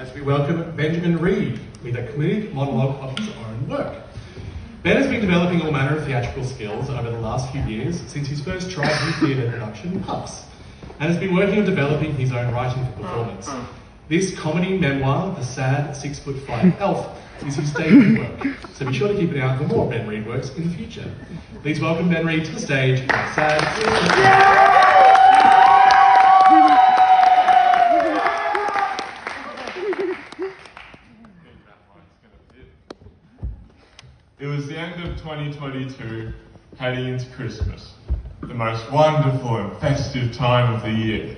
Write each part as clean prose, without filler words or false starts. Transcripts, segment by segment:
as we welcome Ben Reid with a comedic monologue of his own work. Ben has been developing all manner of theatrical skills over the last few years since his first try-new theatre production, Puffs, and has been working on developing his own writing for performance. This comedy memoir, The Sad 6'5 Elf, is his debut work, so be sure to keep an eye out for more Ben Reid works in the future. Please welcome Ben Reid to the stage with The Sad 6'5". It was the end of 2022, heading into Christmas, the most wonderful and festive time of the year.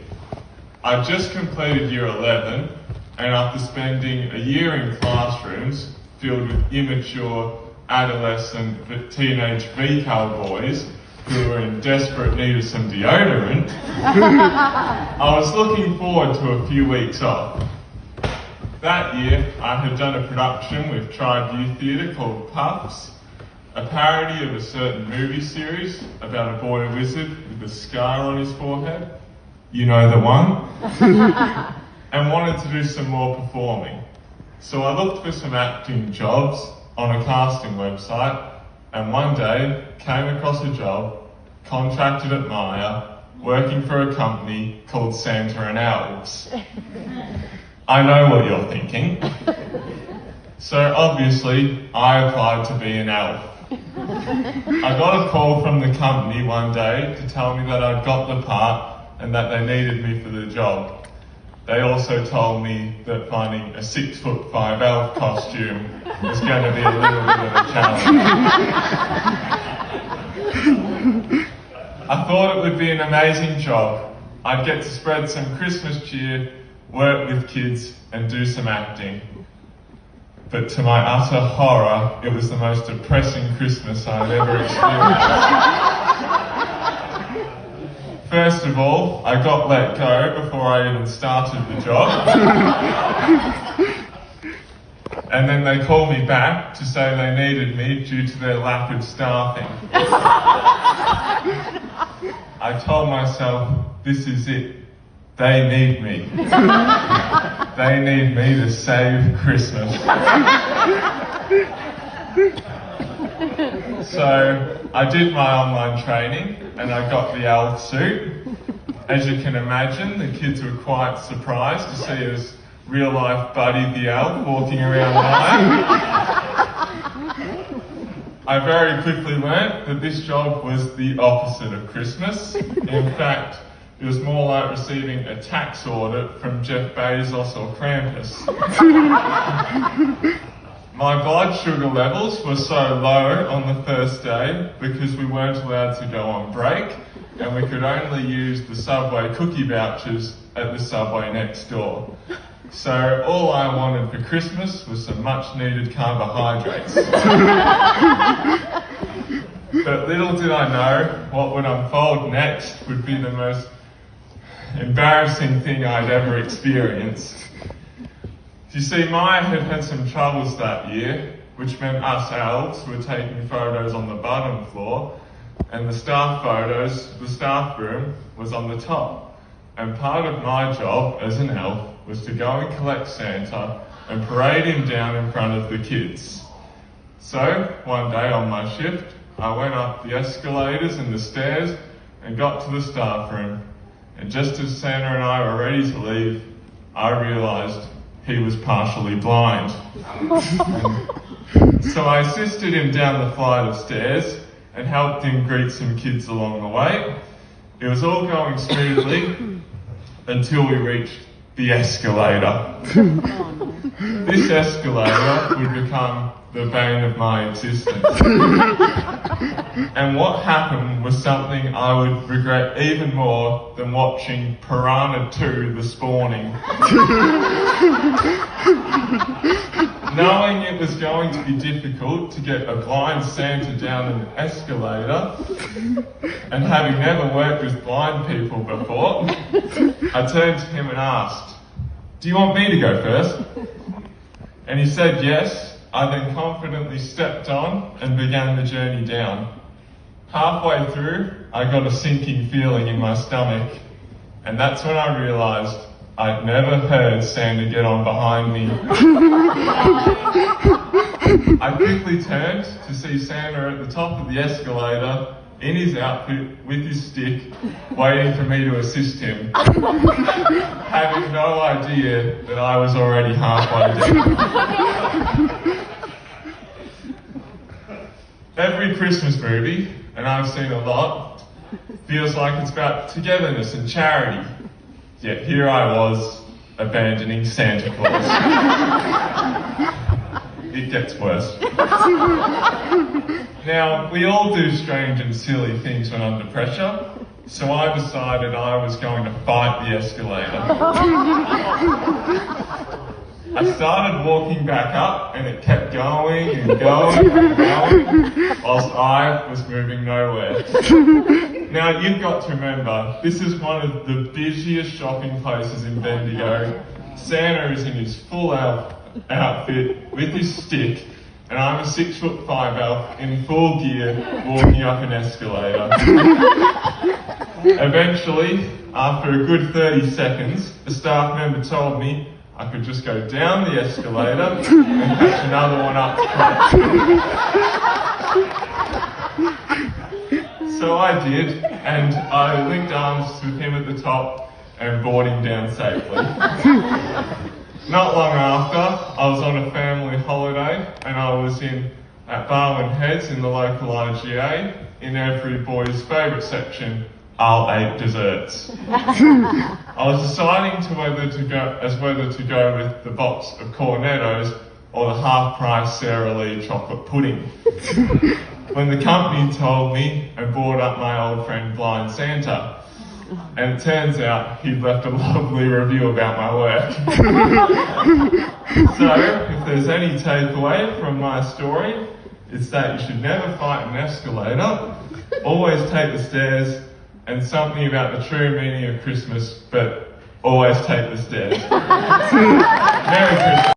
I'd just completed year 11, and after spending a year in classrooms filled with immature, adolescent, teenage VCAL boys who were in desperate need of some deodorant, I was looking forward to a few weeks off. That year, I had done a production with Tribe Youth Theatre called Puffs, a parody of a certain movie series about a boy wizard with a scar on his forehead. You know the one? And wanted to do some more performing. So I looked for some acting jobs on a casting website, and one day came across a job, contracted at Myer, working for a company called Santa and Elves. I know what you're thinking. So obviously, I applied to be an elf. I got a call from the company one day to tell me that I'd got the part and that they needed me for the job. They also told me that finding a 6'5" elf costume was going to be a little bit of a challenge. I thought it would be an amazing job. I'd get to spread some Christmas cheer, work with kids, and do some acting. But to my utter horror, it was the most depressing Christmas I've ever experienced. First of all, I got let go before I even started the job. And then they called me back to say they needed me due to their lack of staffing. I told myself, this is it. They need me. They need me to save Christmas. So I did my online training and I got the elf suit. As you can imagine, the kids were quite surprised to see us real life Buddy the elf walking around Myer. I very quickly learnt that this job was the opposite of Christmas. In fact, it was more like receiving a tax audit from Jeff Bezos or Krampus. My blood sugar levels were so low on the first day because we weren't allowed to go on break and we could only use the Subway cookie vouchers at the Subway next door. So all I wanted for Christmas was some much needed carbohydrates. But little did I know what would unfold next would be the most embarrassing thing I'd ever experienced. You see, Myer had had some troubles that year, which meant us elves were taking photos on the bottom floor, and the staff room was on the top. And part of my job as an elf was to go and collect Santa and parade him down in front of the kids. So, one day on my shift, I went up the escalators and the stairs and got to the staff room. And just as Santa and I were ready to leave, I realised he was partially blind. So I assisted him down the flight of stairs and helped him greet some kids along the way. It was all going smoothly until we reached the escalator. This escalator would become the bane of my existence. And what happened was something I would regret even more than watching Piranha 2: The Spawning. Knowing it was going to be difficult to get a blind Santa down an escalator, and having never worked with blind people before, I turned to him and asked, "Do you want me to go first?" And he said yes. I then confidently stepped on and began the journey down. Halfway through, I got a sinking feeling in my stomach, and that's when I realised I'd never heard Santa get on behind me. I quickly turned to see Santa at the top of the escalator, in his outfit, with his stick, waiting for me to assist him, having no idea that I was already halfway down. Every Christmas movie, and I've seen a lot, feels like it's about togetherness and charity. Yet here I was, abandoning Santa Claus. It gets worse. Now, we all do strange and silly things when under pressure, so I decided I was going to fight the escalator. I started walking back up, and it kept going and going and going, whilst I was moving nowhere. Now, you've got to remember, this is one of the busiest shopping places in Bendigo. Santa is in his full outfit with his stick, and I'm a 6'5" elf in full gear walking up an escalator. Eventually, after a good 30 seconds, a staff member told me I could just go down the escalator and catch another one up front. So I did, and I linked arms with him at the top and brought him down safely. Not long after, I was on a family holiday, and I was at Barwon Heads in the local IGA. In every boy's favourite section, I'll eat desserts. I was deciding whether to go with the box of cornettos or the half-price Sara Lee chocolate pudding. When the company told me and brought up my old friend Blind Santa, and it turns out he'd left a lovely review about my work. So, if there's any takeaway from my story, it's that you should never fight an escalator, always take the stairs, and something about the true meaning of Christmas, but always take the stairs. Merry Christmas.